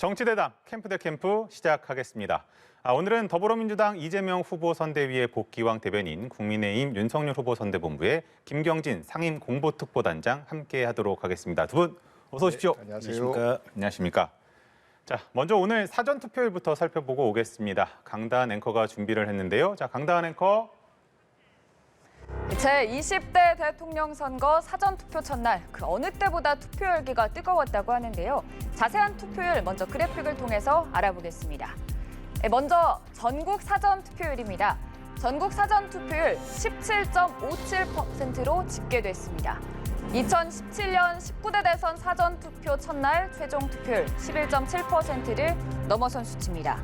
정치대담 캠프 대 캠프 시작하겠습니다. 오늘은 더불어민주당 이재명 후보 선대위의 복귀왕 대변인 국민의힘 윤석열 후보 선대본부의 김경진 상임 공보특보단장 함께하도록 하겠습니다. 두 분 어서 오십시오. 네, 안녕하세요. 안녕하십니까. 자, 먼저 오늘 사전 투표일부터 살펴보고 오겠습니다. 강다한 앵커가 준비를 했는데요. 자, 강다한 앵커. 제20대 대통령 선거 사전투표 첫날 그 어느 때보다 투표 열기가 뜨거웠다고 하는데요. 자세한 투표율 먼저 그래픽을 통해서 알아보겠습니다. 먼저 전국 사전투표율입니다. 전국 사전투표율 17.57%로 집계됐습니다. 2017년 19대 대선 사전투표 첫날 최종 투표율 11.7%를 넘어선 수치입니다.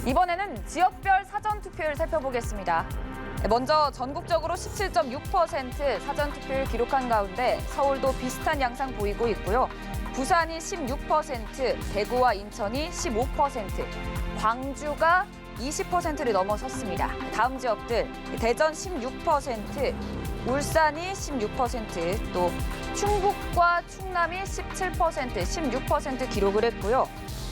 이번에는 지역별 사전투표율 살펴보겠습니다. 먼저 전국적으로 17.6% 사전투표를 기록한 가운데 서울도 비슷한 양상 보이고 있고요. 부산이 16%, 대구와 인천이 15%, 광주가 20%를 넘어섰습니다. 다음 지역들 대전 16%, 울산이 16%, 또 충북과 충남이 17%, 16% 기록을 했고요.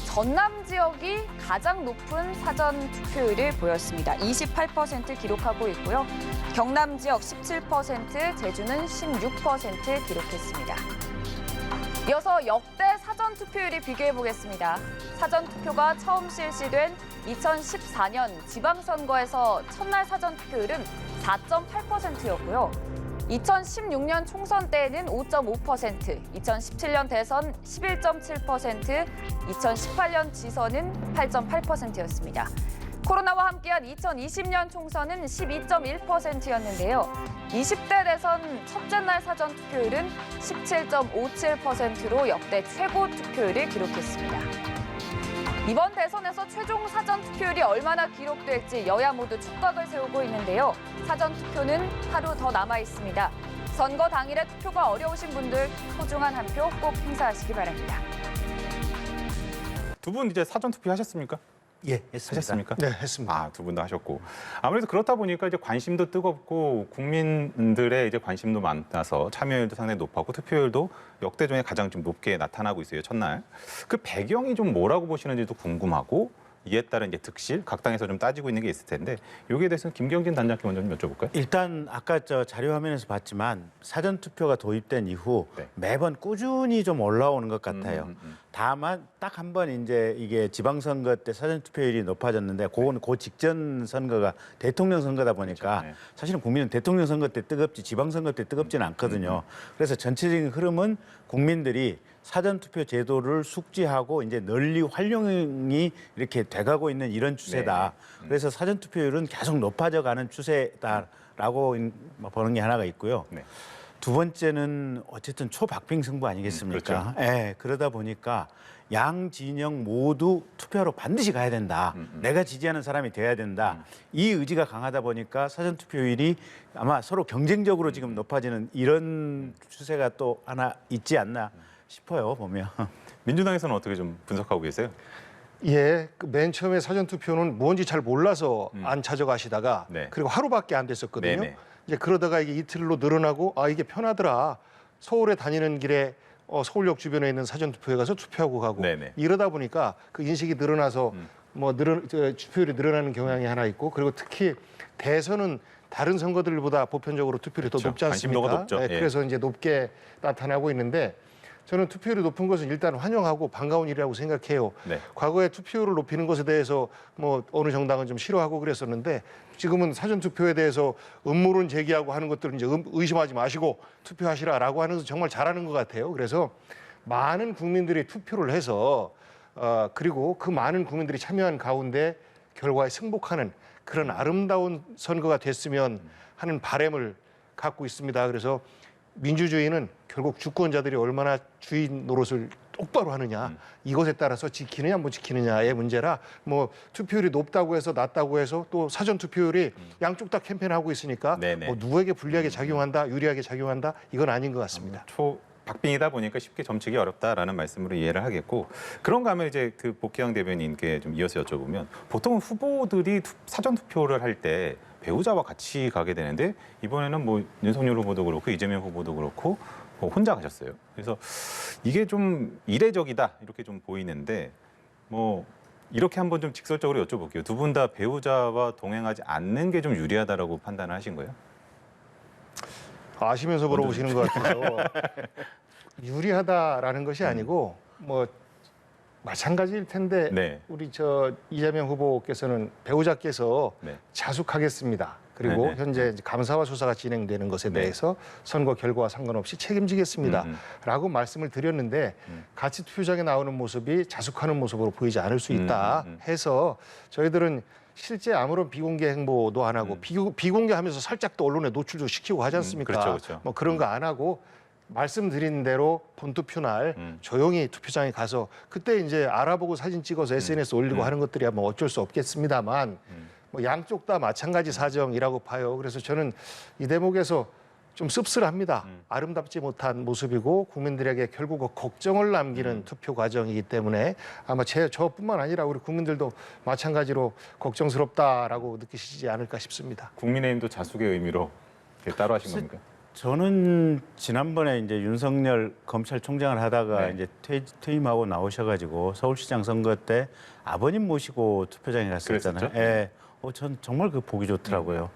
전남 지역이 가장 높은 사전 투표율을 보였습니다. 28% 기록하고 있고요. 경남 지역 17%, 제주는 16% 기록했습니다. 이어서 역대 사전 투표율이 비교해 보겠습니다. 사전 투표가 처음 실시된 2014년 지방선거에서 첫날 사전 투표율은 4.8%였고요. 2016년 총선 때에는 5.5%, 2017년 대선 11.7%, 2018년 지선은 8.8%였습니다. 코로나와 함께한 2020년 총선은 12.1%였는데요. 20대 대선 첫째 날 사전 투표율은 17.57%로 역대 최고 투표율을 기록했습니다. 이번 대선에서 최종 사전 투표율이 얼마나 기록될지 여야 모두 촉각을 세우고 있는데요. 사전 투표는 하루 더 남아 있습니다. 선거 당일에 투표가 어려우신 분들 소중한 한 표 꼭 행사하시기 바랍니다. 두 분 이제 사전 투표 하셨습니까? 예, 했습니다. 하셨습니까? 네, 했습니다. 두 분 다 하셨고. 아무래도 그렇다 보니까 이제 관심도 뜨겁고 국민들의 이제 관심도 많아서 참여율도 상당히 높았고 투표율도 역대 중에 가장 좀 높게 나타나고 있어요, 첫날. 그 배경이 좀 뭐라고 보시는지도 궁금하고 이에 따른 이제 득실, 각 당에서 좀 따지고 있는 게 있을 텐데 여기에 대해서는 김경진 단장께 먼저 좀 여쭤볼까요? 일단 아까 저 자료 화면에서 봤지만 사전 투표가 도입된 이후 네. 매번 꾸준히 좀 올라오는 것 같아요. 다만 딱 한 번 이제 이게 지방선거 때 사전 투표율이 높아졌는데 그거는 그 직전 선거가 대통령 선거다 보니까 그렇죠. 네. 사실은 국민은 대통령 선거 때 뜨겁지 지방선거 때 뜨겁지는 않거든요. 그래서 전체적인 흐름은 국민들이 사전투표 제도를 숙지하고 이제 널리 활용이 이렇게 돼가고 있는 이런 추세다. 그래서 사전투표율은 계속 높아져가는 추세다라고 보는 게 하나가 있고요. 네. 두 번째는 어쨌든 초박빙 승부 아니겠습니까? 그렇죠. 예, 그러다 보니까 양 진영 모두 투표하러 반드시 가야 된다. 내가 지지하는 사람이 돼야 된다. 이 의지가 강하다 보니까 사전투표율이 아마 서로 경쟁적으로 지금 높아지는 이런 추세가 또 하나 있지 않나 싶어요, 보면. 민주당에서는 어떻게 좀 분석하고 계세요? 예, 그맨 처음에 사전투표는 뭔지 잘 몰라서 안 찾아가시다가 네. 그리고 하루밖에 안 됐었거든요. 네네. 이제 그러다가 이게 이틀로 늘어나고 이게 편하더라. 서울에 다니는 길에 서울역 주변에 있는 사전투표에 가서 투표하고 가고 네네. 이러다 보니까 그 인식이 늘어나서 투표율이 늘어나는 경향이 하나 있고 그리고 특히 대선은 다른 선거들보다 보편적으로 투표율이 그렇죠. 더 높지 않습니까? 관심도가 높죠. 예. 그래서 이제 높게 나타나고 있는데 저는 투표율이 높은 것은 일단 환영하고 반가운 일이라고 생각해요. 네. 과거에 투표율을 높이는 것에 대해서 어느 정당은 좀 싫어하고 그랬었는데 지금은 사전 투표에 대해서 음모론 제기하고 하는 것들은 이제 의심하지 마시고 투표하시라라고 하는 것은 정말 잘하는 것 같아요. 그래서 많은 국민들이 투표를 해서 그리고 그 많은 국민들이 참여한 가운데 결과에 승복하는 그런 아름다운 선거가 됐으면 하는 바람을 갖고 있습니다. 그래서 민주주의는 결국 주권자들이 얼마나 주인 노릇을 똑바로 하느냐 이것에 따라서 지키느냐 못 지키느냐의 문제라 투표율이 높다고 해서 낮다고 해서 또 사전 투표율이 양쪽 다 캠페인하고 있으니까 누구에게 불리하게 작용한다 유리하게 작용한다 이건 아닌 것 같습니다. 박빙이다 보니까 쉽게 점치기 어렵다라는 말씀으로 이해를 하겠고 그런가 하면 이제 그 복귀왕 대변인께 좀 이어서 여쭤보면 보통 후보들이 사전 투표를 할 때 배우자와 같이 가게 되는데 이번에는 윤석열 후보도 그렇고 이재명 후보도 그렇고 혼자 가셨어요. 그래서 이게 좀 이례적이다 이렇게 좀 보이는데 뭐 이렇게 한번 좀 직설적으로 여쭤볼게요. 두 분 다 배우자와 동행하지 않는 게 좀 유리하다라고 판단을 하신 거예요? 아시면서 물어보시는 것 같아서 유리하다라는 것이 아니고 뭐 마찬가지일 텐데 네. 우리 저 이재명 후보께서는 배우자께서 네. 자숙하겠습니다. 그리고 네네. 현재 이제 감사와 수사가 진행되는 것에 네. 대해서 선거 결과와 상관없이 책임지겠습니다. 라고 말씀을 드렸는데 같이 투표장에 나오는 모습이 자숙하는 모습으로 보이지 않을 수 있다 해서 저희들은 실제 아무런 비공개 행보도 안 하고 비공개하면서 살짝 또 언론에 노출도 시키고 하지 않습니까? 그렇죠, 그렇죠. 뭐 그런 거 안 하고 말씀드린 대로 본투표 날 조용히 투표장에 가서 그때 이제 알아보고 사진 찍어서 SNS 올리고 하는 것들이야 뭐 어쩔 수 없겠습니다만 뭐 양쪽 다 마찬가지 사정이라고 봐요. 그래서 저는 이 대목에서 좀 씁쓸합니다. 아름답지 못한 모습이고 국민들에게 결국 걱정을 남기는 투표 과정이기 때문에 아마 저뿐만 아니라 우리 국민들도 마찬가지로 걱정스럽다라고 느끼시지 않을까 싶습니다. 국민의힘도 자숙의 의미로 이렇게 따로 하신 겁니까? 저는 지난번에 이제 윤석열 검찰총장을 하다가 네. 이제 퇴임하고 나오셔가지고 서울시장 선거 때 아버님 모시고 투표장에 갔었잖아요. 그랬었죠? 예. 전 정말 그 보기 좋더라고요.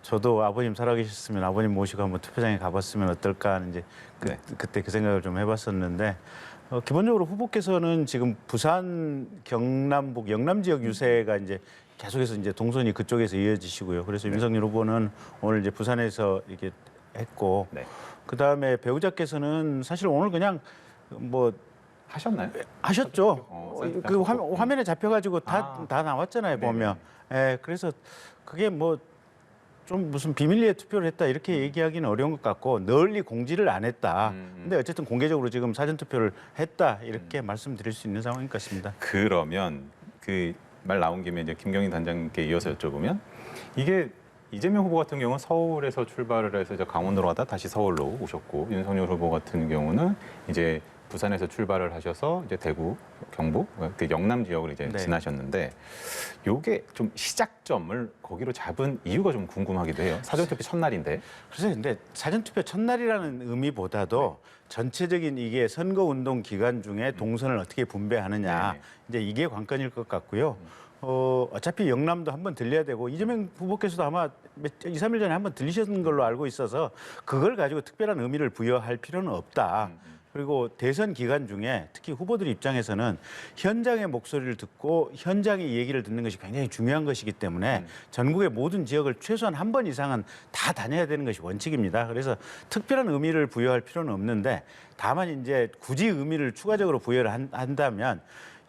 저도 아버님 살아계셨으면 아버님 모시고 한번 투표장에 가봤으면 어떨까 하는 이제 네. 그때 그 생각을 좀 해봤었는데 기본적으로 후보께서는 지금 부산, 경남북, 영남 지역 유세가 이제 계속해서 이제 동선이 그쪽에서 이어지시고요. 그래서 윤석열 후보는 오늘 이제 부산에서 이렇게 했고 네. 그 다음에 배우자께서는 사실 오늘 그냥 뭐 하셨나요? 하셨죠. 사진 그 하셨고. 화면에 잡혀가지고 다 아. 나왔잖아요. 네네. 보면. 예, 그래서 그게 뭐 좀 무슨 비밀리에 투표를 했다 이렇게 얘기하기는 어려운 것 같고 널리 공지를 안 했다. 근데 어쨌든 공개적으로 지금 사전 투표를 했다 이렇게 말씀드릴 수 있는 상황인 것 같습니다. 그러면 그 말 나온 김에 이제 김경인 단장님께 이어서 여쭤보면 이게 이재명 후보 같은 경우는 서울에서 출발을 해서 이제 강원도로 가다 다시 서울로 오셨고 윤석열 후보 같은 경우는 이제 부산에서 출발을 하셔서 이제 대구, 경북, 그 영남 지역을 이제 네. 지나셨는데 요게 좀 시작점을 거기로 잡은 이유가 좀 궁금하기도 해요. 사전투표 첫날인데. 그래서 근데 사전투표 첫날이라는 의미보다도 전체적인 이게 선거운동 기간 중에 동선을 어떻게 분배하느냐 네네. 이제 이게 관건일 것 같고요. 어차피 영남도 한번 들려야 되고 이재명 후보께서도 아마 2, 3일 전에 한번 들리셨는 걸로 알고 있어서 그걸 가지고 특별한 의미를 부여할 필요는 없다. 그리고 대선 기간 중에 특히 후보들 입장에서는 현장의 목소리를 듣고 현장의 얘기를 듣는 것이 굉장히 중요한 것이기 때문에 전국의 모든 지역을 최소한 한 번 이상은 다 다녀야 되는 것이 원칙입니다. 그래서 특별한 의미를 부여할 필요는 없는데 다만 이제 굳이 의미를 추가적으로 부여를 한다면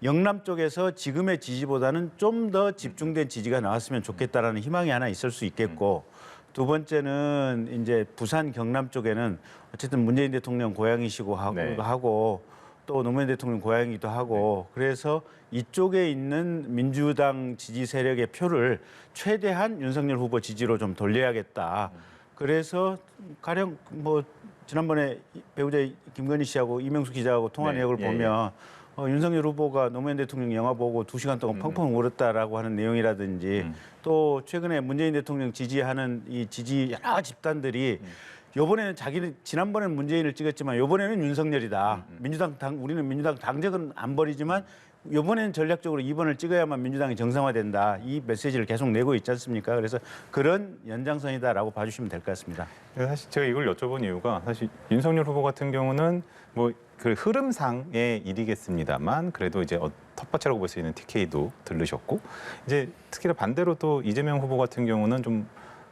영남 쪽에서 지금의 지지보다는 좀 더 집중된 지지가 나왔으면 좋겠다라는 희망이 하나 있을 수 있겠고 두 번째는 이제 부산 경남 쪽에는 어쨌든 문재인 대통령 고향이시고 네. 하고 또 노무현 대통령 고향이기도 하고 그래서 이쪽에 있는 민주당 지지 세력의 표를 최대한 윤석열 후보 지지로 좀 돌려야겠다. 그래서 가령 뭐 지난번에 배우자 김건희 씨하고 이명수 기자하고 통화 네. 내역을 예, 보면 윤석열 후보가 노무현 대통령 영화 보고 2시간 동안 펑펑 울었다라고 하는 내용이라든지 또 최근에 문재인 대통령 지지하는 이 지지 여러 집단들이 이번에는 자기는 지난번에는 문재인을 찍었지만 이번에는 윤석열이다. 우리는 민주당 당적은 안 버리지만 이번에는 전략적으로 2번을 찍어야만 민주당이 정상화된다. 이 메시지를 계속 내고 있지 않습니까? 그래서 그런 연장선이다라고 봐주시면 될 것 같습니다. 사실 제가 이걸 여쭤본 이유가 사실 윤석열 후보 같은 경우는 뭐 그 흐름상의 일이겠습니다만 그래도 이제 텃밭이라고 볼 수 있는 TK도 들르셨고 이제 특히나 반대로 또 이재명 후보 같은 경우는 좀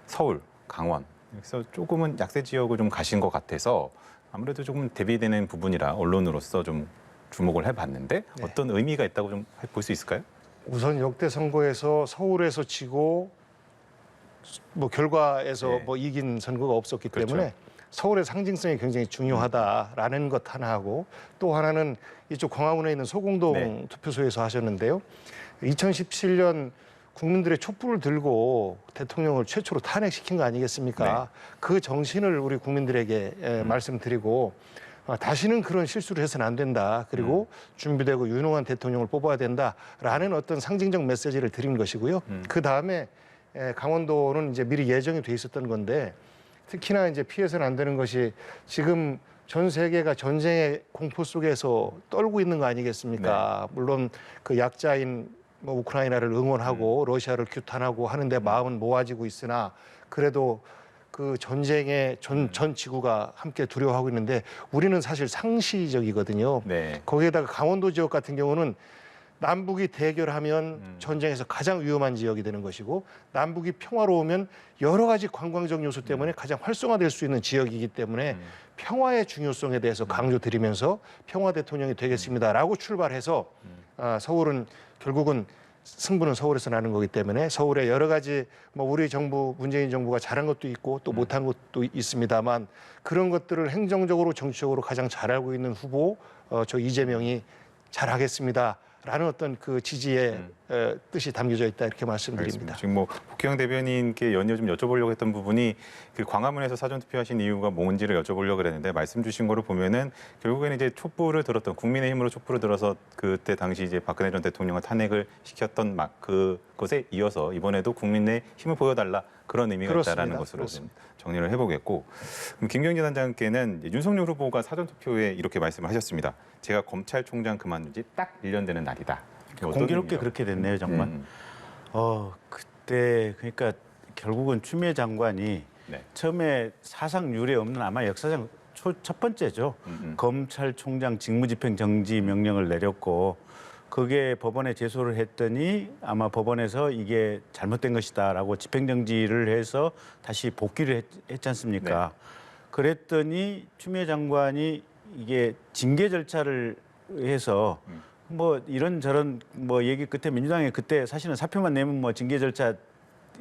서울, 강원 그래서 조금은 약세 지역을 좀 가신 것 같아서 아무래도 조금 대비되는 부분이라 언론으로서 좀 주목을 해봤는데 어떤 의미가 있다고 좀 볼 수 있을까요? 우선 역대 선거에서 서울에서 지고 뭐 결과에서 네. 뭐 이긴 선거가 없었기 그렇죠. 때문에 서울의 상징성이 굉장히 중요하다라는 것 하나하고 또 하나는 이쪽 광화문에 있는 소공동 네. 투표소에서 하셨는데요. 2017년 국민들의 촛불을 들고 대통령을 최초로 탄핵시킨 거 아니겠습니까? 그 정신을 우리 국민들에게 말씀드리고 다시는 그런 실수를 해서는 안 된다. 그리고 준비되고 유능한 대통령을 뽑아야 된다라는 어떤 상징적 메시지를 드린 것이고요. 그 다음에 강원도는 이제 미리 예정이 돼 있었던 건데 특히나 이제 피해서는 안 되는 것이 지금 전 세계가 전쟁의 공포 속에서 떨고 있는 거 아니겠습니까? 물론 그 약자인 뭐 우크라이나를 응원하고 러시아를 규탄하고 하는데 마음은 모아지고 있으나 그래도 그 전쟁의 전 지구가 함께 두려워하고 있는데 우리는 사실 상시적이거든요. 네. 거기에다가 강원도 지역 같은 경우는 남북이 대결하면 전쟁에서 가장 위험한 지역이 되는 것이고 남북이 평화로우면 여러 가지 관광적 요소 때문에 가장 활성화될 수 있는 지역이기 때문에 평화의 중요성에 대해서 강조드리면서 평화 대통령이 되겠습니다라고 출발해서 서울은 결국은 승부는 서울에서 나는 거기 때문에 서울에 여러 가지 뭐 우리 정부 문재인 정부가 잘한 것도 있고 또 못한 것도 있습니다만 그런 것들을 행정적으로 정치적으로 가장 잘 알고 있는 후보 저 이재명이 잘하겠습니다. 라는 어떤 그 지지의 뜻이 담겨져 있다 이렇게 말씀드립니다. 알겠습니다. 지금 뭐 국회의원 대변인께 연이어 좀 여쭤보려고 했던 부분이 그 광화문에서 사전 투표하신 이유가 뭔지를 여쭤보려고 그랬는데 말씀 주신 거를 보면은 결국에는 이제 촛불을 들었던 국민의힘으로 촛불을 들어서 그때 당시 이제 박근혜 전 대통령을 탄핵을 시켰던 그것에 이어서 이번에도 국민의 힘을 보여달라 그런 의미가 그렇습니다. 있다라는 것으로 그렇습니다. 정리를 해보겠고 그럼 김경진 단장께는 윤석열 후보가 사전 투표에 이렇게 말씀을 하셨습니다. 제가 검찰총장 그만둔 지 딱 1년 되는 날이다. 공교롭게 그렇게 됐네요, 정말. 그때 그러니까 결국은 추미애 장관이 네. 처음에 사상 유례 없는 아마 역사상 첫 번째죠. 검찰총장 직무집행 정지 명령을 내렸고 그게 법원에 제소를 했더니 아마 법원에서 이게 잘못된 것이다라고 집행정지를 해서 다시 복귀를 했지 않습니까? 네. 그랬더니 추미애 장관이 이게 징계 절차를 해서 뭐 이런저런 뭐 얘기 끝에 민주당이 그때 사실은 사표만 내면 뭐 징계 절차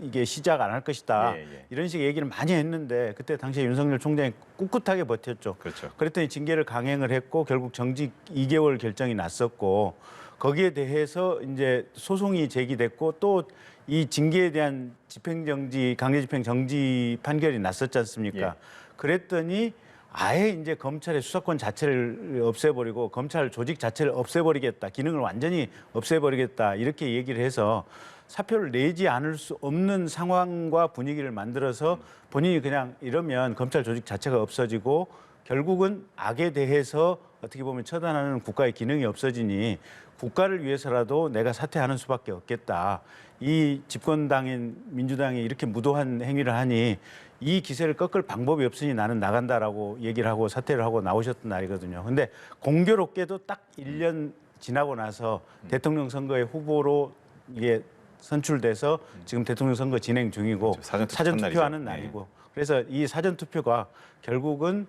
이게 시작 안 할 것이다. 예. 이런 식의 얘기를 많이 했는데 그때 당시에 윤석열 총장이 꿋꿋하게 버텼죠. 그렇죠. 그랬더니 징계를 강행을 했고 결국 정직 2개월 결정이 났었고 거기에 대해서 이제 소송이 제기됐고 또 이 징계에 대한 집행정지, 강제집행정지 판결이 났었지 않습니까? 예. 그랬더니 아예 이제 검찰의 수사권 자체를 없애버리고 검찰 조직 자체를 없애버리겠다, 기능을 완전히 없애버리겠다 이렇게 얘기를 해서 사표를 내지 않을 수 없는 상황과 분위기를 만들어서 본인이 그냥 이러면 검찰 조직 자체가 없어지고 결국은 악에 대해서 어떻게 보면 처단하는 국가의 기능이 없어지니 국가를 위해서라도 내가 사퇴하는 수밖에 없겠다. 이 집권당인 민주당이 이렇게 무도한 행위를 하니 이 기세를 꺾을 방법이 없으니 나는 나간다라고 얘기를 하고 사퇴를 하고 나오셨던 날이거든요. 근데 공교롭게도 딱 1년 지나고 나서 대통령 선거의 후보로 이게 선출돼서 지금 대통령 선거 진행 중이고 그렇죠. 사전 투표하는 날이죠. 날이고 그래서 이 사전 투표가 결국은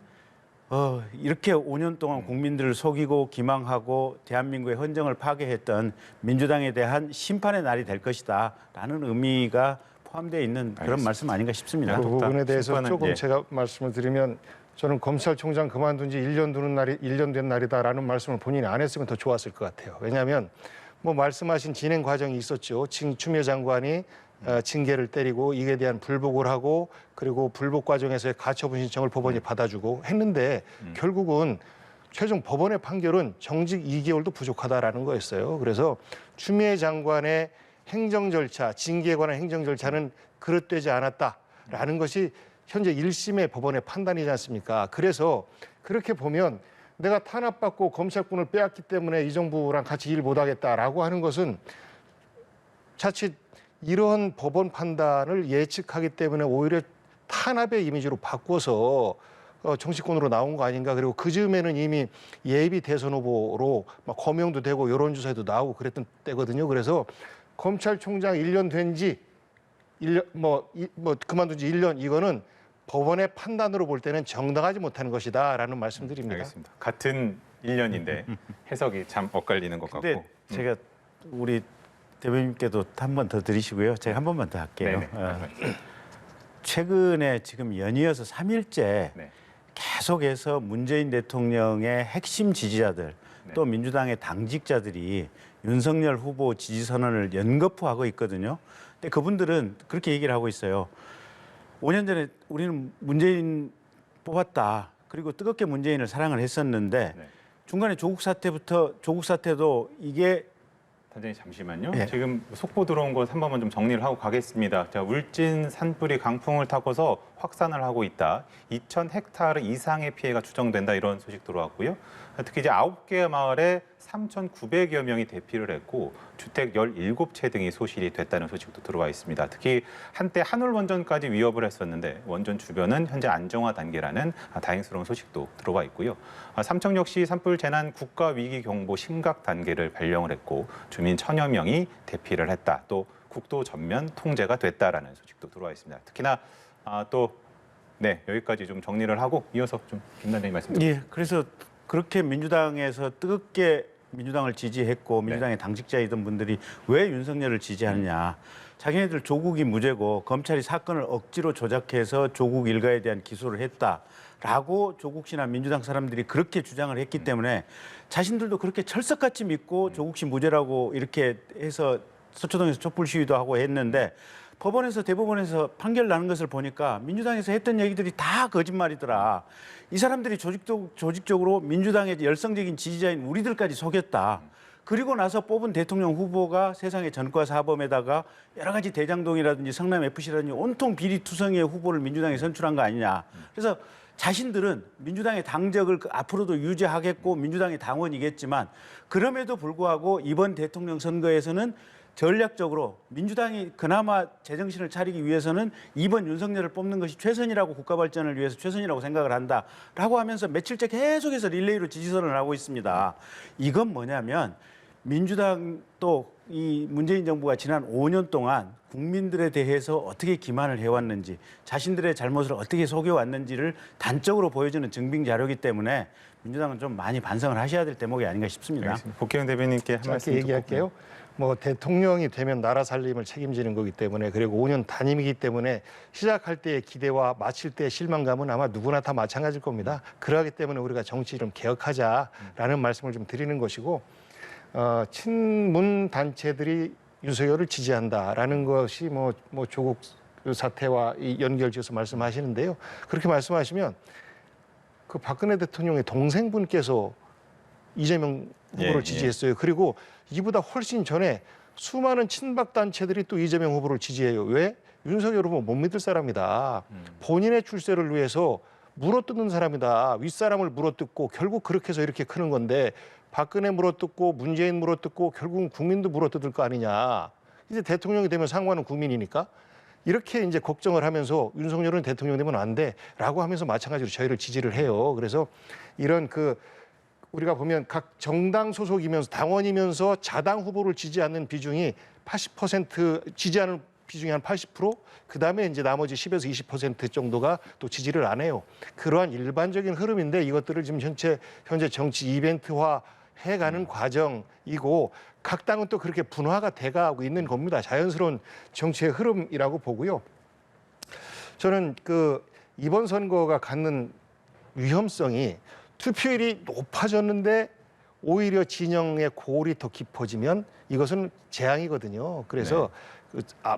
이렇게 5년 동안 국민들을 속이고 기망하고 대한민국의 헌정을 파괴했던 민주당에 대한 심판의 날이 될 것이다라는 의미가 포함되어 있는 그런 알겠습니다. 말씀 아닌가 싶습니다. 그 부분에 대해서 심판은, 조금 예. 제가 말씀을 드리면 저는 검찰총장 그만둔 지 1년 된 날이다라는 말씀을 본인이 안 했으면 더 좋았을 것 같아요. 왜냐하면 뭐 말씀하신 진행 과정이 있었죠. 추미애 장관이 징계를 때리고 이에 대한 불복을 하고 그리고 불복 과정에서의 가처분 신청을 법원이 받아주고 했는데 결국은 최종 법원의 판결은 정직 2개월도 부족하다라는 거였어요. 그래서 추미애 장관의 행정 절차, 징계에 관한 행정 절차는 그릇되지 않았다라는 것이 현재 1심의 법원의 판단이지 않습니까? 그래서 그렇게 보면 내가 탄압받고 검찰권을 빼앗기 때문에 이 정부랑 같이 일 못하겠다라고 하는 것은 자칫 이런 법원 판단을 예측하기 때문에 오히려 탄압의 이미지로 바꿔서 정치권으로 나온 거 아닌가. 그리고 그 즈음에는 이미 예비 대선 후보로 막 거명도 되고 여론조사에도 나오고 그랬던 때거든요. 그래서 검찰총장 1년 된 지 그만둔 지 1년 이거는 법원의 판단으로 볼 때는 정당하지 못하는 것이다라는 말씀드립니다. 알겠습니다. 같은 1년인데 해석이 참 엇갈리는 것 근데 같고. 제가 우리 대변인께도 한 번 더 드리시고요. 제가 한 번만 더 할게요. 네네. 최근에 지금 연이어서 3일째 네. 계속해서 문재인 대통령의 핵심 지지자들 네. 또 민주당의 당직자들이 윤석열 후보 지지 선언을 연거푸하고 있거든요. 근데 그분들은 그렇게 얘기를 하고 있어요. 5년 전에 우리는 문재인 뽑았다. 그리고 뜨겁게 문재인을 사랑을 했었는데 네. 중간에 조국 사태도 이게 단장님 잠시만요. 예. 지금 속보 들어온 것 한 번만 좀 정리를 하고 가겠습니다. 자, 울진 산불이 강풍을 타고서 확산을 하고 있다. 2,000헥타르 이상의 피해가 추정된다. 이런 소식 들어왔고요. 특히 이제 9개 마을에 3,900여 명이 대피를 했고 주택 17채 등이 소실이 됐다는 소식도 들어와 있습니다. 특히 한때 한울 원전까지 위협을 했었는데 원전 주변은 현재 안정화 단계라는 다행스러운 소식도 들어와 있고요. 삼청 역시 산불 재난 국가 위기 경보 심각 단계를 발령을 했고 주민 1,000여 명이 대피를 했다. 또 국도 전면 통제가 됐다라는 소식도 들어와 있습니다. 특히나 네, 여기까지 좀 정리를 하고 이어서 좀 김 단장님 말씀 드립니다. 예, 그래서 그렇게 민주당에서 뜨겁게 민주당을 지지했고 민주당의 당직자이던 분들이 왜 윤석열을 지지하느냐. 자기네들 조국이 무죄고 검찰이 사건을 억지로 조작해서 조국 일가에 대한 기소를 했다라고 조국 씨나 민주당 사람들이 그렇게 주장을 했기 때문에 자신들도 그렇게 철석같이 믿고 조국 씨 무죄라고 이렇게 해서 서초동에서 촛불 시위도 하고 했는데 법원에서 대법원에서 판결 나는 것을 보니까 민주당에서 했던 얘기들이 다 거짓말이더라. 이 사람들이 조직적으로 민주당의 열성적인 지지자인 우리들까지 속였다. 그리고 나서 뽑은 대통령 후보가 세상의 전과 사범에다가 여러 가지 대장동이라든지 성남FC라든지 온통 비리투성이의 후보를 민주당에 선출한 거 아니냐. 그래서 자신들은 민주당의 당적을 앞으로도 유지하겠고 민주당의 당원이겠지만 그럼에도 불구하고 이번 대통령 선거에서는 전략적으로 민주당이 그나마 제정신을 차리기 위해서는 이번 윤석열을 뽑는 것이 최선이라고 국가 발전을 위해서 최선이라고 생각을 한다라고 하면서 며칠째 계속해서 릴레이로 지지선을 하고 있습니다. 이건 뭐냐면 민주당 또 이 문재인 정부가 지난 5년 동안 국민들에 대해서 어떻게 기만을 해왔는지 자신들의 잘못을 어떻게 속여왔는지를 단적으로 보여주는 증빙 자료이기 때문에 민주당은 좀 많이 반성을 하셔야 될 대목이 아닌가 싶습니다. 알겠습니다. 복귀영 대변인께 한 말씀 짧게 얘기할게요. 뭐 대통령이 되면 나라 살림을 책임지는 거기 때문에 그리고 5년 단임이기 때문에 시작할 때의 기대와 마칠 때의 실망감은 아마 누구나 다 마찬가지일 겁니다. 그러기 때문에 우리가 정치 좀 개혁하자라는 말씀을 좀 드리는 것이고 친문 단체들이 윤석열을 지지한다라는 것이 뭐 조국 사태와 연결지어서 말씀하시는데요. 그렇게 말씀하시면 그 박근혜 대통령의 동생분께서 이재명 후보를 지지했어요. 그리고 이보다 훨씬 전에 수많은 친박 단체들이 또 이재명 후보를 지지해요. 왜? 윤석열 후보 못 믿을 사람이다. 본인의 출세를 위해서 물어뜯는 사람이다. 윗사람을 물어뜯고 결국 그렇게 해서 이렇게 크는 건데 박근혜 물어뜯고 문재인 물어뜯고 결국은 국민도 물어뜯을 거 아니냐. 이제 대통령이 되면 상관은 국민이니까. 이렇게 이제 걱정을 하면서 윤석열은 대통령 되면 안 돼라고 하면서 마찬가지로 저희를 지지를 해요. 그래서 이런 우리가 보면 각 정당 소속이면서 당원이면서 자당 후보를 지지하는 비중이 80% 지지하는 비중이 한 80%, 그다음에 이제 나머지 10에서 20% 정도가 또 지지를 안 해요. 그러한 일반적인 흐름인데 이것들을 지금 현재 정치 이벤트화 해가는 과정이고 각 당은 또 그렇게 분화가 돼가고 있는 겁니다. 자연스러운 정치의 흐름이라고 보고요. 저는 이번 선거가 갖는 위험성이 투표율이 높아졌는데 오히려 진영의 골이 더 깊어지면 이것은 재앙이거든요. 그래서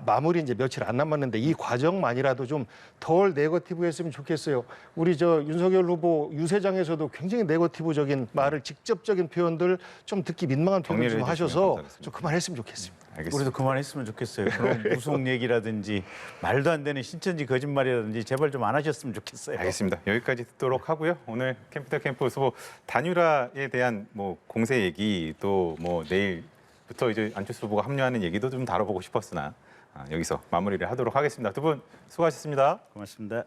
마무리 이제 며칠 안 남았는데 이 과정만이라도 좀 덜 네거티브했으면 좋겠어요. 우리 윤석열 후보 유세장에서도 굉장히 네거티브적인 말을 직접적인 표현들 좀 듣기 민망한 표현을 좀 하셔서 좀 그만했으면 좋겠습니다. 알겠습니다. 우리도 그만했으면 좋겠어요. 그런 무속 얘기라든지 말도 안 되는 신천지 거짓말이라든지 제발 좀 안 하셨으면 좋겠어요. 알겠습니다. 여기까지 듣도록 하고요. 오늘 캠프터 캠프스 단일화에 대한 공세 얘기 또 내일부터 이제 안철수 후보가 합류하는 얘기도 좀 다뤄보고 싶었으나 여기서 마무리를 하도록 하겠습니다. 두 분 수고하셨습니다. 고맙습니다.